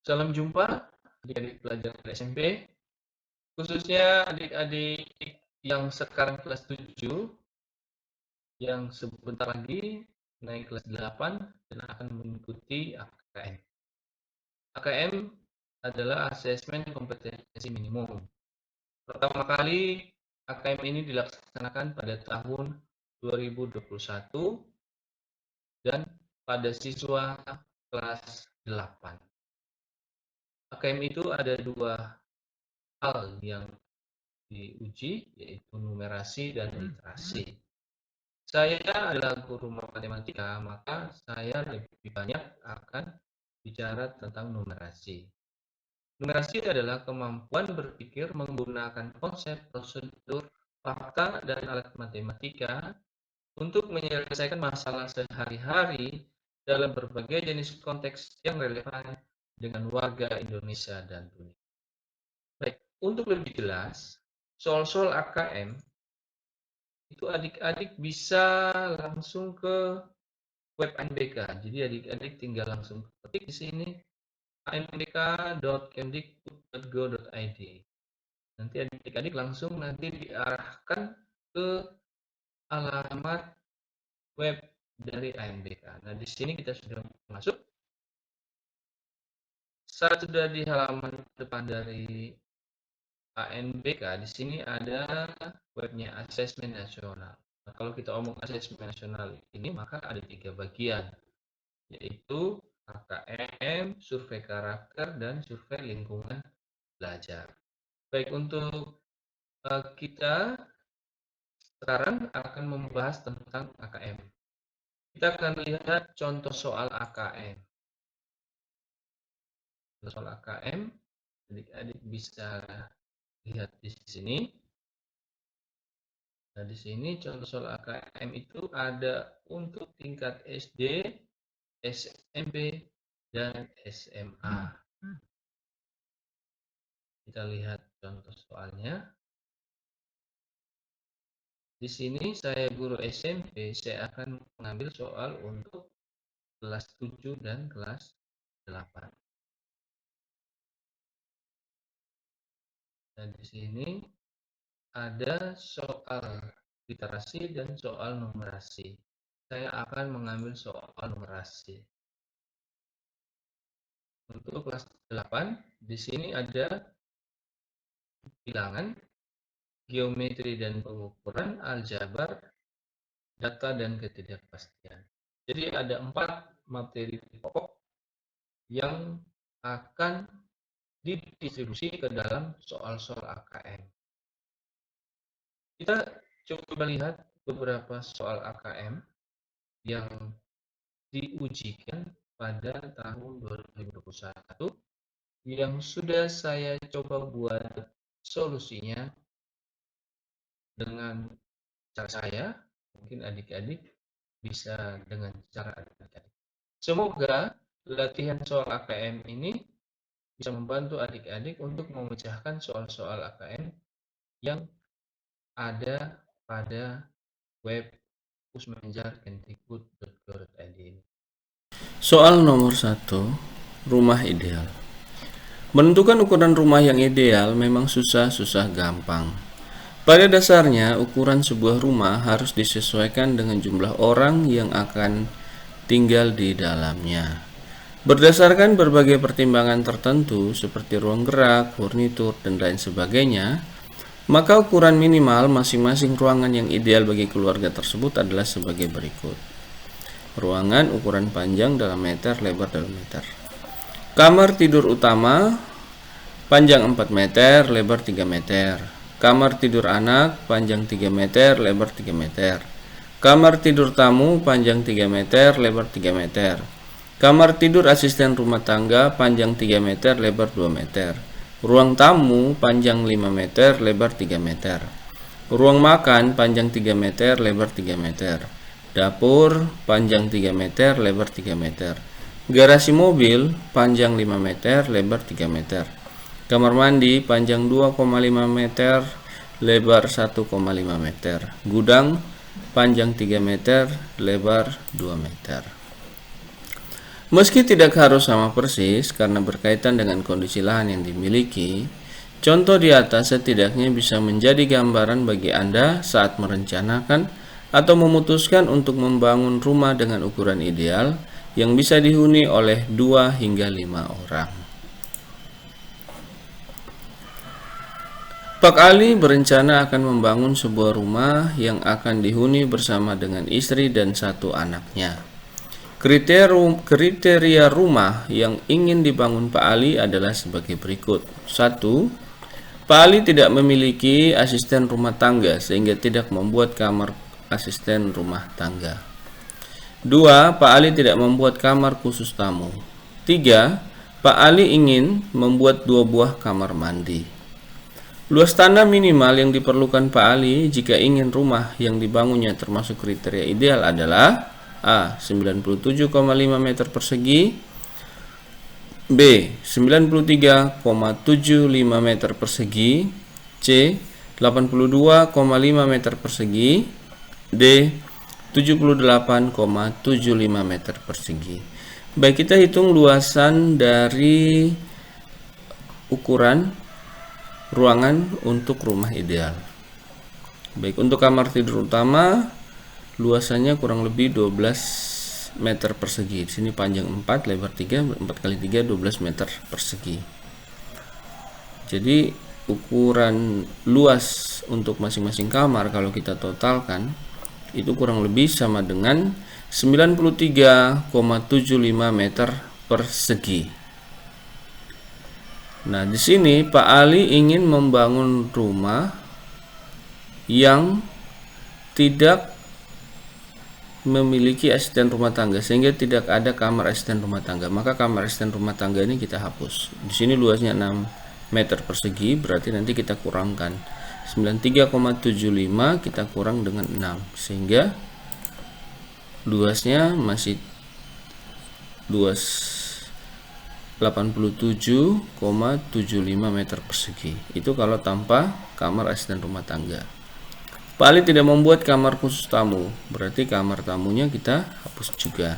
Salam jumpa adik-adik pelajar SMP, khususnya adik-adik yang sekarang kelas 7, yang sebentar lagi naik kelas 8 dan akan mengikuti AKM. AKM adalah asesmen kompetensi minimum. Pertama kali AKM ini dilaksanakan pada tahun 2021 dan pada siswa kelas 8. AKM itu ada dua hal yang diuji, yaitu numerasi dan literasi. Saya adalah guru matematika, maka saya lebih banyak akan bicara tentang numerasi. Numerasi adalah kemampuan berpikir menggunakan konsep, prosedur, fakta, dan alat matematika untuk menyelesaikan masalah sehari-hari dalam berbagai jenis konteks yang relevan dengan warga Indonesia dan dunia. Baik, untuk lebih jelas, soal-soal AKM itu adik-adik bisa langsung ke web ANBK. Jadi adik-adik tinggal langsung ketik di sini anbk.kemdikbud.go.id. Nanti adik-adik langsung diarahkan ke alamat web dari ANBK. Nah, di sini kita sudah masuk. Saat sudah di halaman depan dari ANBK, di sini ada webnya Asesmen Nasional. Nah, kalau kita omong Asesmen Nasional ini, maka ada 3 bagian, yaitu AKM, survei karakter, dan survei lingkungan belajar. Baik, untuk kita sekarang akan membahas tentang AKM. Kita akan lihat contoh soal AKM. Soal AKM, adik-adik bisa lihat di sini. Nah, di sini contoh soal AKM itu ada untuk tingkat SD, SMP, dan SMA. Kita lihat contoh soalnya. Di sini saya guru SMP, saya akan mengambil soal untuk kelas 7 dan kelas 8. Nah, di sini ada soal literasi dan soal numerasi. Saya akan mengambil soal numerasi. Untuk kelas 8, di sini ada bilangan, geometri dan pengukuran, aljabar, data dan ketidakpastian. Jadi ada 4 materi pokok yang akan didistribusi ke dalam soal-soal AKM. Kita coba lihat beberapa soal AKM yang diujikan pada tahun 2021 yang sudah saya coba buat solusinya dengan cara saya. Mungkin adik-adik bisa dengan cara adik-adik. Semoga latihan soal AKM ini bisa membantu adik-adik untuk memecahkan soal-soal AKM yang ada pada web usmenjar.kemdikbud.go.id. Soal nomor 1, rumah ideal. Menentukan ukuran rumah yang ideal memang susah gampang. Pada dasarnya, ukuran sebuah rumah harus disesuaikan dengan jumlah orang yang akan tinggal di dalamnya. Berdasarkan berbagai pertimbangan tertentu seperti ruang gerak, furnitur, dan lain sebagainya, maka ukuran minimal masing-masing ruangan yang ideal bagi keluarga tersebut adalah sebagai berikut. Ruangan ukuran panjang dalam meter, lebar dalam meter. Kamar tidur utama panjang 4 meter, lebar 3 meter. Kamar tidur anak panjang 3 meter, lebar 3 meter. Kamar tidur tamu panjang 3 meter, lebar 3 meter. Kamar tidur asisten rumah tangga panjang 3 meter, lebar 2 meter. Ruang tamu panjang 5 meter, lebar 3 meter. Ruang makan panjang 3 meter, lebar 3 meter. Dapur panjang 3 meter, lebar 3 meter. Garasi mobil panjang 5 meter, lebar 3 meter. Kamar mandi panjang 2,5 meter, lebar 1,5 meter. Gudang panjang 3 meter, lebar 2 meter. Meski tidak harus sama persis karena berkaitan dengan kondisi lahan yang dimiliki, contoh di atas setidaknya bisa menjadi gambaran bagi Anda saat merencanakan atau memutuskan untuk membangun rumah dengan ukuran ideal yang bisa dihuni oleh 2 hingga 5 orang. Pak Ali berencana akan membangun sebuah rumah yang akan dihuni bersama dengan istri dan 1 anaknya. Kriteria rumah yang ingin dibangun Pak Ali adalah sebagai berikut. 1. Pak Ali tidak memiliki asisten rumah tangga sehingga tidak membuat kamar asisten rumah tangga. 2. Pak Ali tidak membuat kamar khusus tamu. 3. Pak Ali ingin membuat 2 buah kamar mandi. Luas tanah minimal yang diperlukan Pak Ali jika ingin rumah yang dibangunnya termasuk kriteria ideal adalah A. 97,5 meter persegi, B. 93,75 meter persegi, C. 82,5 meter persegi, D. 78,75 meter persegi. Baik, kita hitung luasan dari ukuran ruangan untuk rumah ideal. Baik, untuk kamar tidur utama luasannya kurang lebih 12 meter persegi. Di sini panjang 4, lebar 3, 4 kali 3 12 meter persegi. Jadi ukuran luas untuk masing-masing kamar kalau kita totalkan itu kurang lebih sama dengan 93,75 meter persegi. Nah, di sini Pak Ali ingin membangun rumah yang tidak memiliki asisten rumah tangga sehingga tidak ada kamar asisten rumah tangga. Maka kamar asisten rumah tangga ini kita hapus. Di sini luasnya 6 meter persegi, berarti nanti kita kurangkan 93,75 kita kurang dengan 6 sehingga luasnya masih luas 87,75 meter persegi. Itu kalau tanpa kamar asisten rumah tangga. Pak Ali tidak membuat kamar khusus tamu, berarti kamar tamunya kita hapus juga.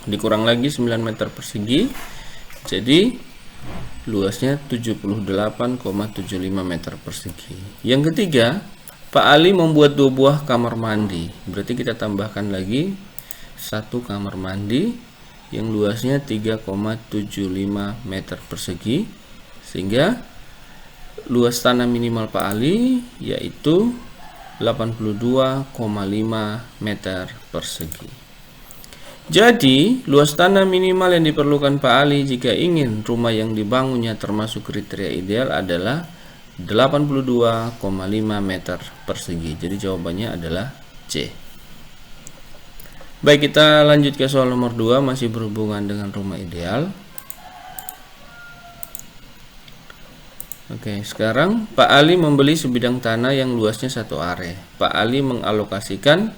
Dikurang lagi 9 meter persegi, jadi luasnya 78,75 meter persegi. Yang ketiga, Pak Ali membuat 2 buah kamar mandi, berarti kita tambahkan lagi 1 kamar mandi yang luasnya 3,75 meter persegi, sehingga luas tanah minimal Pak Ali yaitu 82,5 meter persegi. Jadi, luas tanah minimal yang diperlukan Pak Ali jika ingin rumah yang dibangunnya termasuk kriteria ideal adalah 82,5 meter persegi. Jadi jawabannya adalah C. Baik, kita lanjut ke soal nomor 2, masih berhubungan dengan rumah ideal. Oke, sekarang Pak Ali membeli sebidang tanah yang luasnya 1 are. Pak Ali mengalokasikan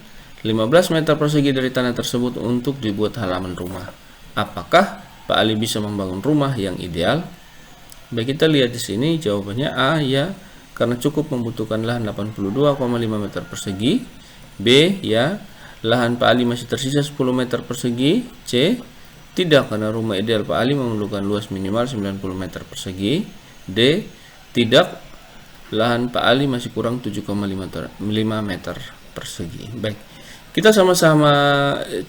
15 meter persegi dari tanah tersebut untuk dibuat halaman rumah. Apakah Pak Ali bisa membangun rumah yang ideal? Baik, kita lihat di sini jawabannya A, ya, karena cukup membutuhkan lahan 82,5 meter persegi. B, ya, lahan Pak Ali masih tersisa 10 meter persegi. C, tidak, karena rumah ideal Pak Ali memerlukan luas minimal 90 meter persegi. D, tidak, lahan Pak Ali masih kurang 7,5 meter persegi. Baik, kita sama-sama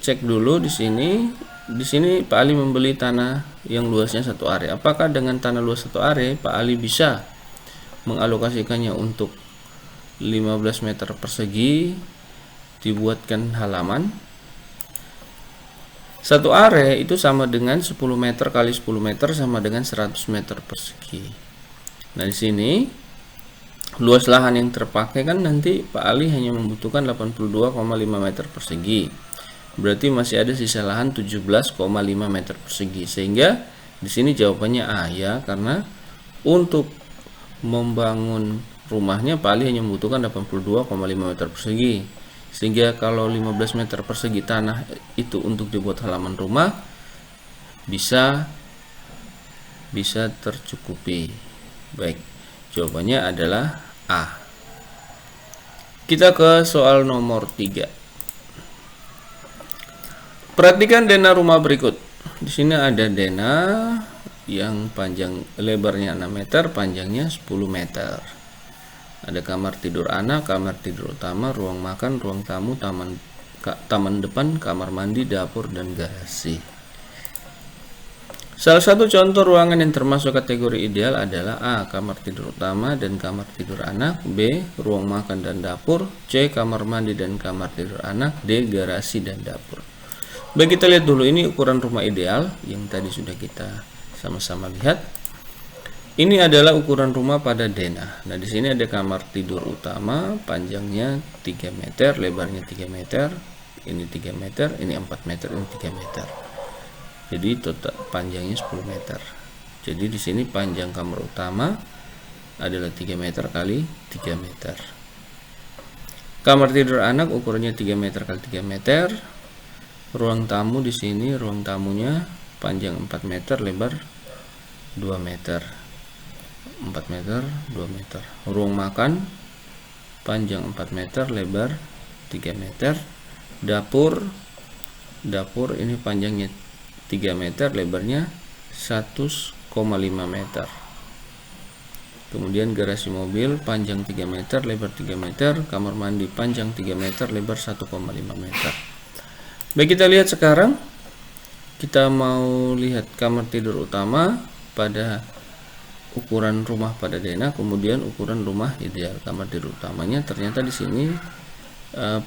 cek dulu di sini. Di sini Pak Ali membeli tanah yang luasnya 1 are. Apakah dengan tanah luas 1 are Pak Ali bisa mengalokasikannya untuk 15 meter persegi dibuatkan halaman? 1 are itu sama dengan 10 meter kali 10 meter sama dengan 100 meter persegi. Nah, di sini luas lahan yang terpakai kan nanti Pak Ali hanya membutuhkan 82,5 meter persegi. Berarti masih ada sisa lahan 17,5 meter persegi. Sehingga di sini jawabannya A, ya, karena untuk membangun rumahnya Pak Ali hanya membutuhkan 82,5 meter persegi. Sehingga kalau 15 meter persegi tanah itu untuk dibuat halaman rumah bisa tercukupi. Baik, jawabannya adalah A. Kita ke soal nomor 3. Perhatikan dana rumah berikut. di sini ada Dena yang panjang lebarnya 6 meter, panjangnya 10 meter. Ada kamar tidur anak, kamar tidur utama, ruang makan, ruang tamu, taman depan, kamar mandi, dapur, dan garasi. Salah satu contoh ruangan yang termasuk kategori ideal adalah A. Kamar tidur utama dan kamar tidur anak, B. Ruang makan dan dapur, C. Kamar mandi dan kamar tidur anak, D. Garasi dan dapur. Baik, kita lihat dulu ini ukuran rumah ideal yang tadi sudah kita sama-sama lihat. Ini adalah ukuran rumah pada Dena. Nah, di sini ada kamar tidur utama, panjangnya 3 meter, lebarnya 3 meter, ini 3 meter, ini 4 meter, ini 3 meter. Jadi total panjangnya 10 meter. Jadi di sini panjang kamar utama adalah 3 meter kali 3 meter. Kamar tidur anak ukurannya 3 meter kali 3 meter. Ruang tamu di sini, ruang tamunya panjang 4 meter, lebar 2 meter. 4 meter, 2 meter. Ruang makan panjang 4 meter, lebar 3 meter. Dapur ini panjangnya 3 meter, lebarnya 1,5 meter. Kemudian garasi mobil panjang 3 meter, lebar 3 meter. Kamar mandi panjang 3 meter, lebar 1,5 meter. Baik, kita lihat sekarang. Kita mau lihat kamar tidur utama pada ukuran rumah pada Dena, kemudian ukuran rumah ideal. Kamar tidur utamanya ternyata di sini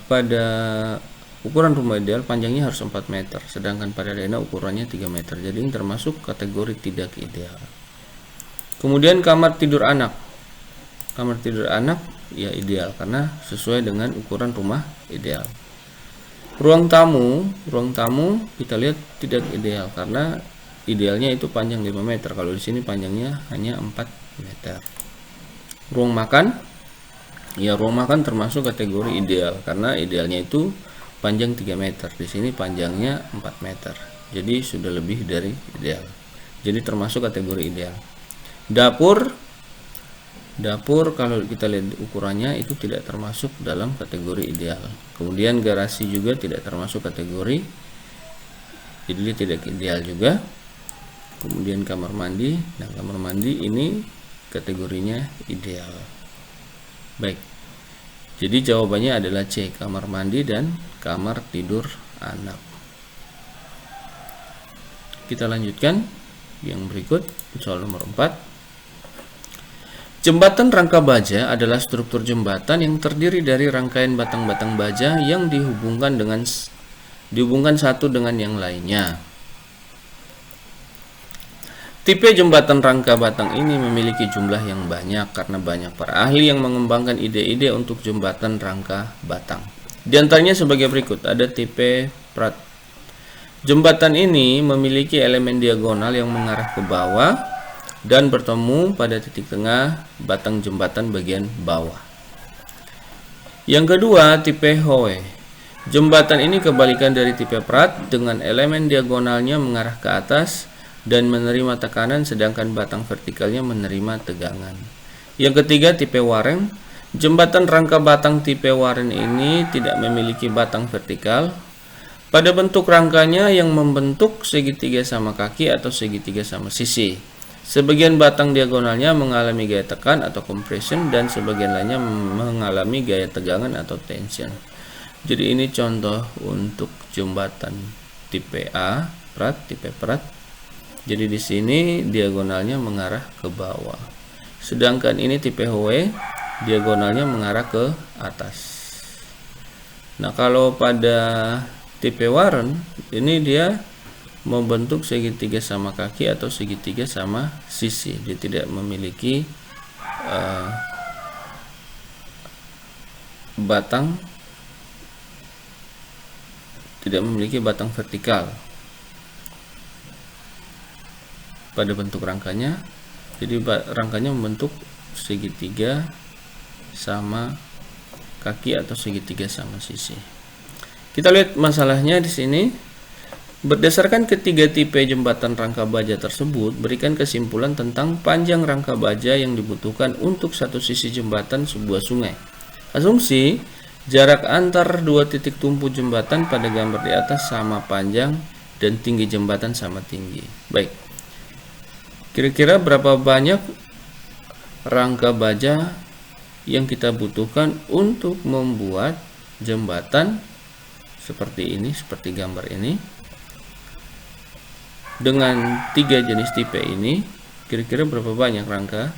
pada ukuran rumah ideal panjangnya harus 4 meter, sedangkan pada Dena ukurannya 3 meter. Jadi ini termasuk kategori tidak ideal. Kemudian kamar tidur anak. Kamar tidur anak ya ideal karena sesuai dengan ukuran rumah ideal. Ruang tamu kita lihat tidak ideal karena idealnya itu panjang 5 meter. Kalau di sini panjangnya hanya 4 meter. Ruang makan, ya ruang makan termasuk kategori ideal karena idealnya itu panjang 3 meter. Di sini panjangnya 4 meter. Jadi sudah lebih dari ideal. Jadi termasuk kategori ideal. Dapur kalau kita lihat ukurannya itu tidak termasuk dalam kategori ideal. Kemudian garasi juga tidak termasuk kategori, jadi dia tidak ideal juga. Kemudian kamar mandi, nah kamar mandi ini kategorinya ideal. Baik, jadi jawabannya adalah C, kamar mandi dan kamar tidur anak. Kita lanjutkan yang berikut, soal nomor 4. Jembatan rangka baja adalah struktur jembatan yang terdiri dari rangkaian batang-batang baja yang dihubungkan satu dengan yang lainnya. Tipe jembatan rangka batang ini memiliki jumlah yang banyak karena banyak para ahli yang mengembangkan ide-ide untuk jembatan rangka batang. Di antaranya sebagai berikut, ada tipe Pratt. Jembatan ini memiliki elemen diagonal yang mengarah ke bawah dan bertemu pada titik tengah batang jembatan bagian bawah. Yang kedua, tipe Howe. Jembatan ini kebalikan dari tipe Pratt dengan elemen diagonalnya mengarah ke atas dan menerima tekanan, sedangkan batang vertikalnya menerima tegangan. Yang ketiga, tipe Warren. Jembatan rangka batang tipe Warren ini tidak memiliki batang vertikal pada bentuk rangkanya yang membentuk segitiga sama kaki atau segitiga sama sisi. Sebagian batang diagonalnya mengalami gaya tekan atau compression dan sebagian lainnya mengalami gaya tegangan atau tension. Jadi ini contoh untuk jembatan tipe A, tipe Pratt. Jadi di sini diagonalnya mengarah ke bawah. Sedangkan ini tipe Howe, diagonalnya mengarah ke atas. Nah, kalau pada tipe Warren ini dia membentuk segitiga sama kaki atau segitiga sama sisi. Dia tidak memiliki batang vertikal pada bentuk rangkanya. Jadi rangkanya membentuk segitiga sama kaki atau segitiga sama sisi. Kita lihat masalahnya di sini. Berdasarkan ketiga tipe jembatan rangka baja tersebut, berikan kesimpulan tentang panjang rangka baja yang dibutuhkan untuk satu sisi jembatan sebuah sungai. Asumsi jarak antar dua titik tumpu jembatan pada gambar di atas sama panjang dan tinggi jembatan sama tinggi. Baik. Kira-kira berapa banyak rangka baja yang kita butuhkan untuk membuat jembatan seperti ini, seperti gambar ini, dengan 3 jenis tipe ini? Kira-kira berapa banyak rangka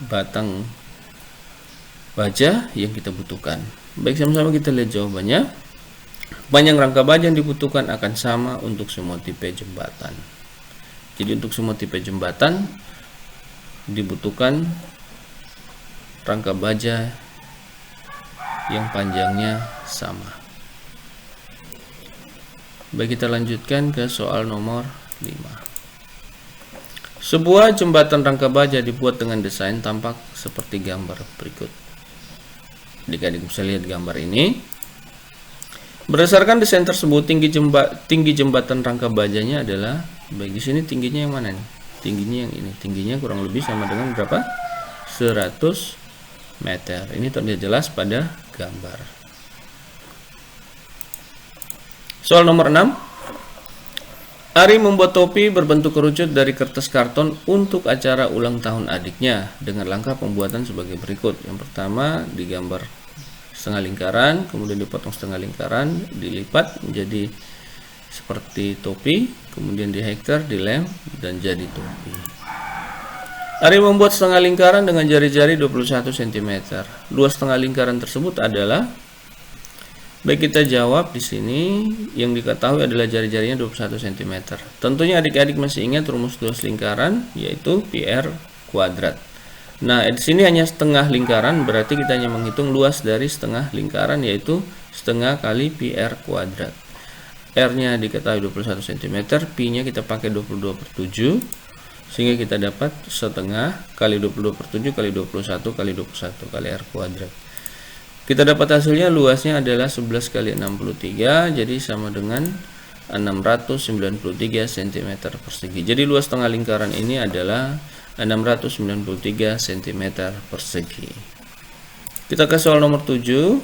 batang baja yang kita butuhkan? Baik, sama-sama kita lihat jawabannya. Panjang rangka baja yang dibutuhkan akan sama untuk semua tipe jembatan. Jadi untuk semua tipe jembatan dibutuhkan rangka baja yang panjangnya sama. Baik, kita lanjutkan ke soal nomor 5. Sebuah jembatan rangka baja dibuat dengan desain tampak seperti gambar berikut. Adik-adik bisa lihat gambar ini. Berdasarkan desain tersebut, tinggi jembatan rangka bajanya adalah, baik, di sini tingginya yang mana nih? Tingginya yang ini. Tingginya kurang lebih sama dengan berapa? 100 meter. Ini terlihat jelas pada gambar. Soal nomor 6. Ari membuat topi berbentuk kerucut dari kertas karton untuk acara ulang tahun adiknya dengan langkah pembuatan sebagai berikut. Yang pertama, digambar setengah lingkaran, kemudian dipotong setengah lingkaran, dilipat menjadi seperti topi, kemudian dihektar, dilem, dan jadi topi. Ari membuat setengah lingkaran dengan jari-jari 21 cm. Luas setengah lingkaran tersebut adalah, baik, kita jawab di sini yang diketahui adalah jari-jarinya 21 cm. Tentunya adik-adik masih ingat rumus luas lingkaran, yaitu PR kuadrat. Nah, di sini hanya setengah lingkaran, berarti kita hanya menghitung luas dari setengah lingkaran, yaitu setengah kali PR kuadrat. R-nya diketahui 21 cm, Pi-nya kita pakai 22/7, sehingga kita dapat setengah kali 22/7 kali 21 kali 21 kali R kuadrat. Kita dapat hasilnya luasnya adalah 11 kali 63, jadi sama dengan 693 cm persegi. Jadi luas tengah lingkaran ini adalah 693 cm persegi. Kita ke soal nomor 7.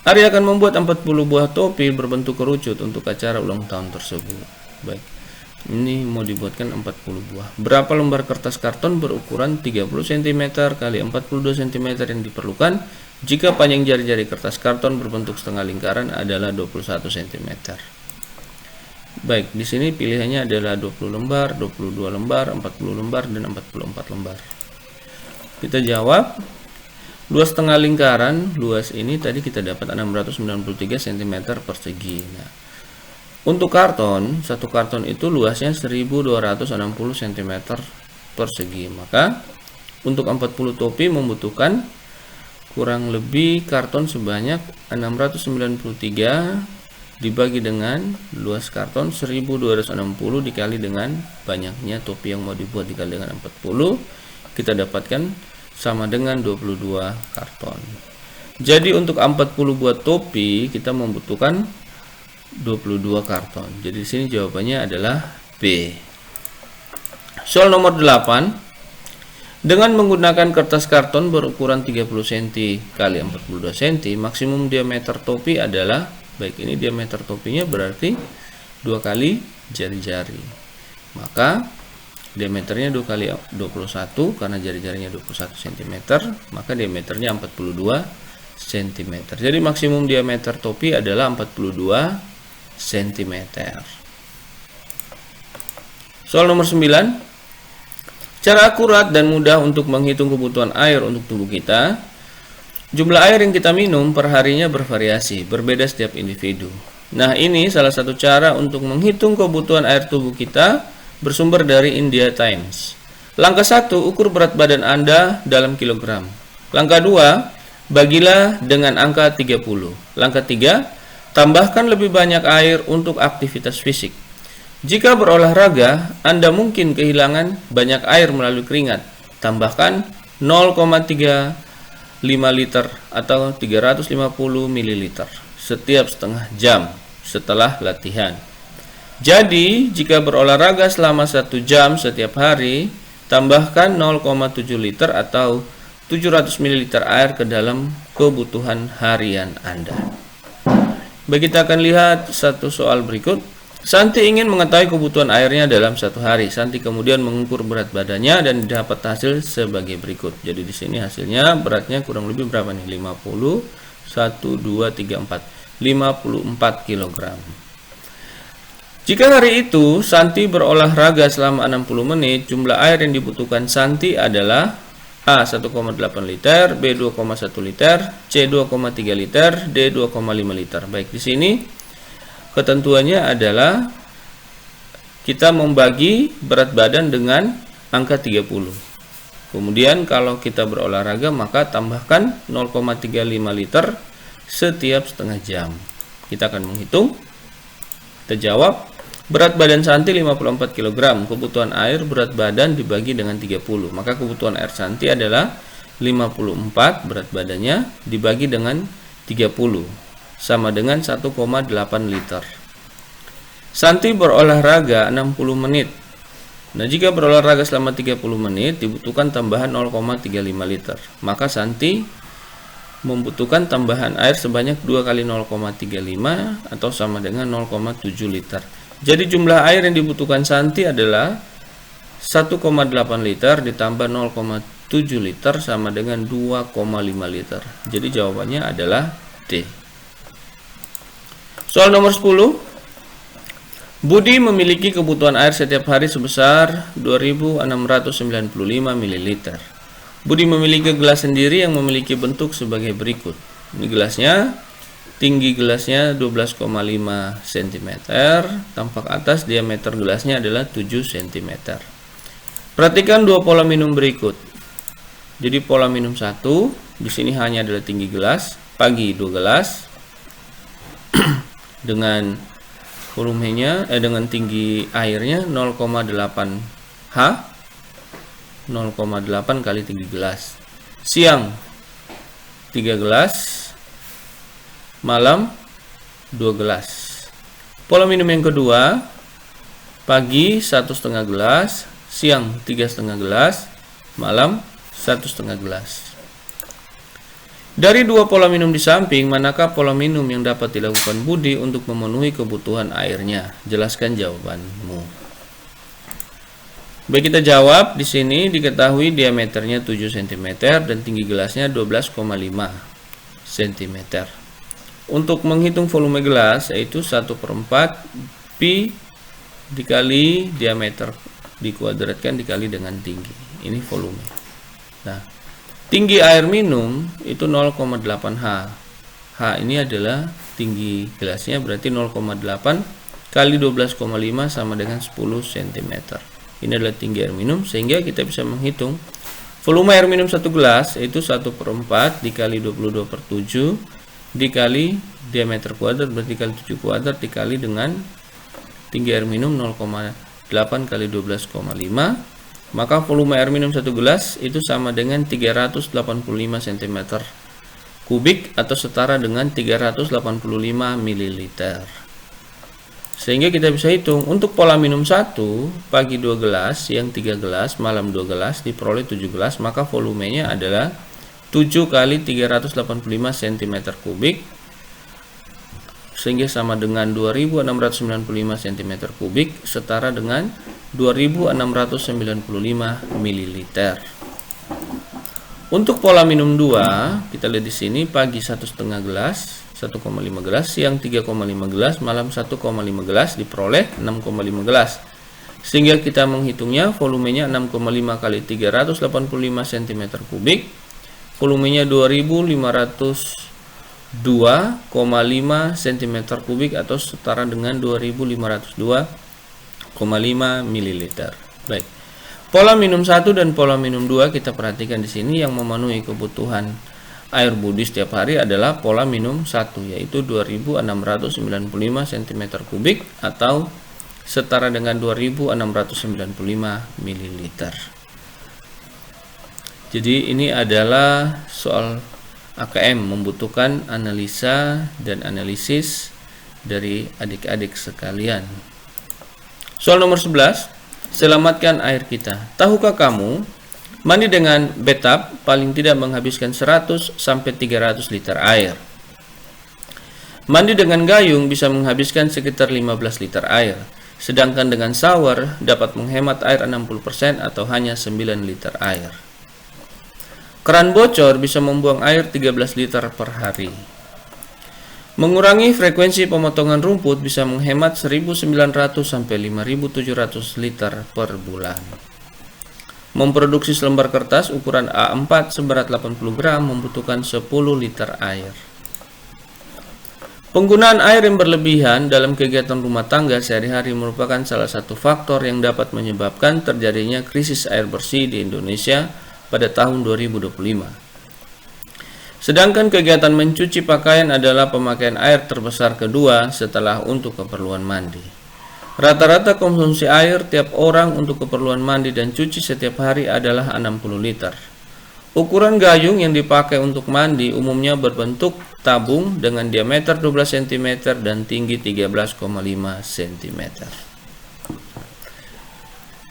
Ari akan membuat 40 buah topi berbentuk kerucut untuk acara ulang tahun tersebut. Baik, ini mau dibuatkan 40 buah. Berapa lembar kertas karton berukuran 30 cm kali 42 cm yang diperlukan jika panjang jari-jari kertas karton berbentuk setengah lingkaran adalah 21 cm? Baik, di sini pilihannya adalah 20 lembar, 22 lembar, 40 lembar, dan 44 lembar. Kita jawab. Luas tengah lingkaran, luas ini tadi kita dapat 693 cm persegi. Nah, untuk karton, satu karton itu luasnya 1260 cm persegi. Maka untuk 40 topi membutuhkan kurang lebih karton sebanyak 693 dibagi dengan luas karton 1260 dikali dengan banyaknya topi yang mau dibuat dikali dengan 40, kita dapatkan sama dengan 22 karton. Jadi untuk 40 buah topi kita membutuhkan 22 karton. Jadi di sini jawabannya adalah B. Soal nomor 8. Dengan menggunakan kertas karton berukuran 30 cm kali 42 cm, maksimum diameter topi adalah, baik, ini diameter topinya berarti 2 kali jari-jari. Maka diameternya 2 kali 21 karena jari-jarinya 21 cm, maka diameternya 42 cm. Jadi maksimum diameter topi adalah 42 cm. Soal nomor 9. Cara akurat dan mudah untuk menghitung kebutuhan air untuk tubuh kita. Jumlah air yang kita minum per harinya bervariasi, berbeda setiap individu. Nah, ini salah satu cara untuk menghitung kebutuhan air tubuh kita bersumber dari India Times. Langkah 1, ukur berat badan Anda dalam kilogram. Langkah 2, bagilah dengan angka 30. Langkah 3, tambahkan lebih banyak air untuk aktivitas fisik. Jika berolahraga, Anda mungkin kehilangan banyak air melalui keringat. Tambahkan 0,35 liter atau 350 ml setiap setengah jam setelah latihan. Jadi, jika berolahraga selama 1 jam setiap hari, tambahkan 0,7 liter atau 700 ml air ke dalam kebutuhan harian Anda. Baik, kita akan lihat satu soal berikut. Santi ingin mengetahui kebutuhan airnya dalam satu hari. Santi kemudian mengukur berat badannya dan dapat hasil sebagai berikut. Jadi di sini hasilnya beratnya kurang lebih berapa nih? 50, 1, 2, 3, 4. 54 kg. Jika hari itu Santi berolahraga selama 60 menit, jumlah air yang dibutuhkan Santi adalah A. 1,8 liter, B. 2,1 liter, C. 2,3 liter, D. 2,5 liter. Baik, di sini ketentuannya adalah kita membagi berat badan dengan angka 30. Kemudian kalau kita berolahraga maka tambahkan 0,35 liter setiap setengah jam. Kita akan menghitung. Kita jawab, berat badan Santi 54 kg. Kebutuhan air berat badan dibagi dengan 30. Maka kebutuhan air Santi adalah 54 berat badannya dibagi dengan 30. Sama dengan 1,8 liter. Santi berolahraga 60 menit. Nah, jika berolahraga selama 30 menit dibutuhkan tambahan 0,35 liter. Maka Santi membutuhkan tambahan air sebanyak 2 kali 0,35 atau sama dengan 0,7 liter. Jadi jumlah air yang dibutuhkan Santi adalah 1,8 liter ditambah 0,7 liter sama dengan 2,5 liter. Jadi jawabannya adalah D. Soal nomor 10. Budi memiliki kebutuhan air setiap hari sebesar 2695 ml. Budi memiliki gelas sendiri yang memiliki bentuk sebagai berikut. Ini gelasnya, tinggi gelasnya 12,5 cm, tampak atas diameter gelasnya adalah 7 cm. Perhatikan dua pola minum berikut. Jadi pola minum 1, di sini hanya adalah tinggi gelas, pagi 2 gelas dengan volumenya dengan tinggi airnya 0,8 H, 0,8 kali tinggi gelas. Siang 3 gelas, malam 2 gelas. Pola minum yang kedua, pagi 1,5 gelas, siang 3,5 gelas, malam 1,5 gelas. Dari dua pola minum di samping, manakah pola minum yang dapat dilakukan Budi untuk memenuhi kebutuhan airnya? Jelaskan jawabanmu. Baik, kita jawab. Di sini diketahui diameternya 7 cm dan tinggi gelasnya 12,5 cm. Untuk menghitung volume gelas, yaitu 1/4 pi dikali diameter dikuadratkan dikali dengan tinggi. Ini volume. Nah, tinggi air minum itu 0,8 H. H ini adalah tinggi gelasnya, berarti 0,8 kali 12,5 sama dengan 10 cm. Ini adalah tinggi air minum, sehingga kita bisa menghitung volume air minum 1 gelas yaitu 1/4 dikali 22/7 dikali diameter kuadrat, berarti kali 7 kuadrat dikali dengan tinggi air minum 0,8 kali 12,5. Maka volume air minum 1 gelas itu sama dengan 385 cm kubik atau setara dengan 385 ml. Sehingga kita bisa hitung untuk pola minum 1, pagi 2 gelas, siang 3 gelas, malam 2 gelas, diperoleh 7 gelas, maka volumenya adalah 7 kali 385 cm kubik, sehingga sama dengan 2695 cm kubik, setara dengan 2695 ml. Untuk pola minum 2, kita lihat di sini pagi 1,5 gelas, 1,5 gelas, siang 3,5 gelas, malam 1,5 gelas, diperoleh 6,5 gelas. Sehingga kita menghitungnya volumenya 6,5 kali 385 cm kubik, volumenya 2502,5 cm kubik atau setara dengan 2502,5 ml. Baik. Pola minum 1 dan pola minum 2 kita perhatikan di sini, yang memenuhi kebutuhan air Budi setiap hari adalah pola minum 1, yaitu 2695 cm kubik atau setara dengan 2695 ml. Jadi ini adalah soal AKM, membutuhkan analisa dan analisis dari adik-adik sekalian. Soal nomor 11, selamatkan air kita. Tahukah kamu, mandi dengan bathtub paling tidak menghabiskan 100 sampai 300 liter air. Mandi dengan gayung bisa menghabiskan sekitar 15 liter air, sedangkan dengan shower dapat menghemat air 60% atau hanya 9 liter air. Keran bocor bisa membuang air 13 liter per hari. Mengurangi frekuensi pemotongan rumput bisa menghemat 1.900 sampai 5.700 liter per bulan. Memproduksi selembar kertas ukuran A4 seberat 80 gram membutuhkan 10 liter air. Penggunaan air yang berlebihan dalam kegiatan rumah tangga sehari-hari merupakan salah satu faktor yang dapat menyebabkan terjadinya krisis air bersih di Indonesia pada tahun 2025. Sedangkan kegiatan mencuci pakaian adalah pemakaian air terbesar kedua setelah untuk keperluan mandi. Rata-rata konsumsi air tiap orang untuk keperluan mandi dan cuci setiap hari adalah 60 liter. Ukuran gayung yang dipakai untuk mandi umumnya berbentuk tabung dengan diameter 12 cm dan tinggi 13,5 cm.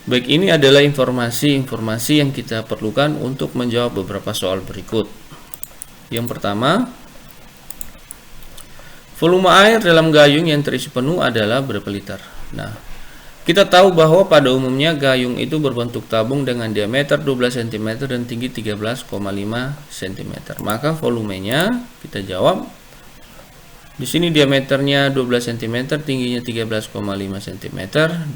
Baik, ini adalah informasi yang kita perlukan untuk menjawab beberapa soal berikut. Yang pertama, volume air dalam gayung yang terisi penuh adalah berapa liter? Nah, kita tahu bahwa pada umumnya gayung itu berbentuk tabung dengan diameter 12 cm dan tinggi 13,5 cm. Maka volumenya kita jawab. Di sini diameternya 12 cm, tingginya 13,5 cm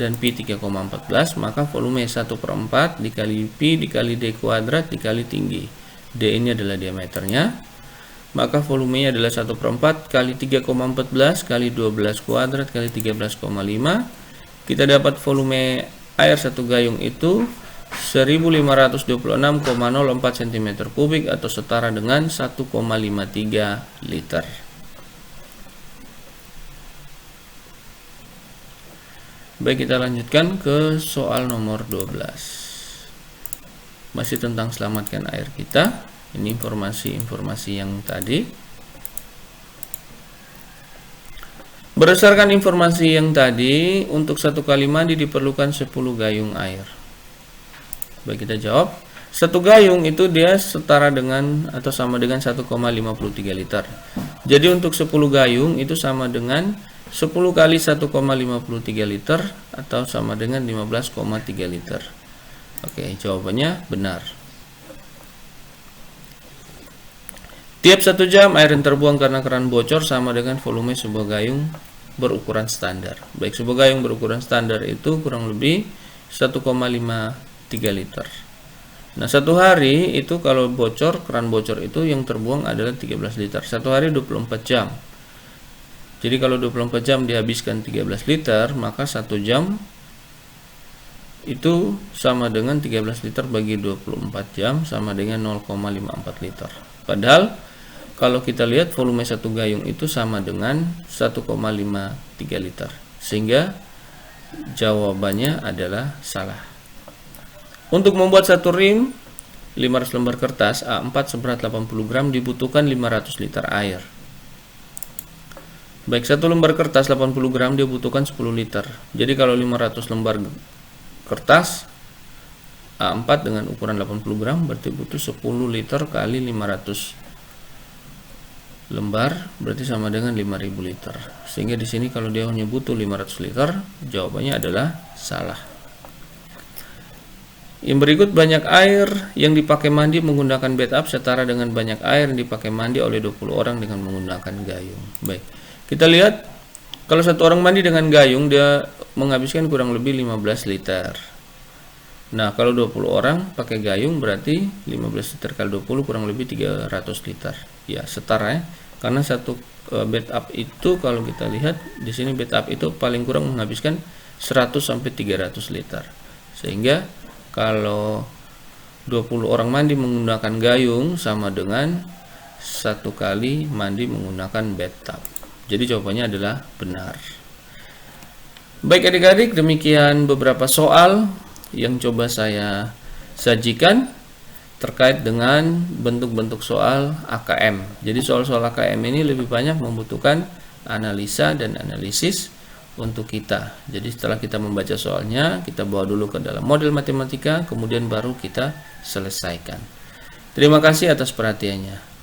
dan pi 3,14, maka volume 1/4 dikali pi dikali d kuadrat dikali tinggi. D ini adalah diameternya, maka volumenya adalah 1/4 kali 3,14 kali 12 kuadrat kali 13,5. Kita dapat volume air satu gayung itu 1526,04 cm3 atau setara dengan 1,53 liter. Baik, kita lanjutkan ke soal nomor 12. Masih tentang selamatkan air kita. Ini informasi yang tadi. Berdasarkan informasi yang tadi, untuk satu kali mandi diperlukan 10 gayung air. Baik, kita jawab. Satu gayung itu dia setara dengan atau sama dengan 1,53 liter. Jadi untuk 10 gayung itu sama dengan 10 kali 1,53 liter atau sama dengan 15,3 liter. Oke, jawabannya benar. Tiap 1 jam air yang terbuang karena keran bocor sama dengan volume sebuah gayung berukuran standar. Baik, sebuah gayung berukuran standar itu kurang lebih 1,53 liter. Nah, satu hari itu kalau bocor, keran bocor itu yang terbuang adalah 13 liter. Satu hari 24 jam. Jadi kalau 24 jam dihabiskan 13 liter, maka 1 jam itu sama dengan 13 liter bagi 24 jam sama dengan 0,54 liter. Padahal kalau kita lihat volume satu gayung itu sama dengan 1,53 liter. Sehingga jawabannya adalah salah. Untuk membuat satu rim 500 lembar kertas A4 seberat 80 gram dibutuhkan 500 liter air. Baik, satu lembar kertas 80 gram dibutuhkan 10 liter. Jadi kalau 500 lembar kertas A4 dengan ukuran 80 gram berarti butuh 10 liter kali 500 lembar berarti sama dengan 5000 liter. Sehingga di sini kalau dia hanya butuh 500 liter, jawabannya adalah salah. Yang berikut, banyak air yang dipakai mandi menggunakan bathtub setara dengan banyak air yang dipakai mandi oleh 20 orang dengan menggunakan gayung. Baik, kita lihat kalau satu orang mandi dengan gayung dia menghabiskan kurang lebih 15 liter. Nah, kalau 20 orang pakai gayung berarti 15 liter kali 20 kurang lebih 300 liter. Ya, setara ya. Karena satu bathtub itu kalau kita lihat di sini bathtub itu paling kurang menghabiskan 100 sampai 300 liter. Sehingga kalau 20 orang mandi menggunakan gayung sama dengan satu kali mandi menggunakan bathtub. Jadi jawabannya adalah benar. Baik adik-adik, demikian beberapa soal yang coba saya sajikan terkait dengan bentuk-bentuk soal AKM. Jadi soal-soal AKM ini lebih banyak membutuhkan analisa dan analisis untuk kita. Jadi setelah kita membaca soalnya, kita bawa dulu ke dalam model matematika, kemudian baru kita selesaikan. Terima kasih atas perhatiannya.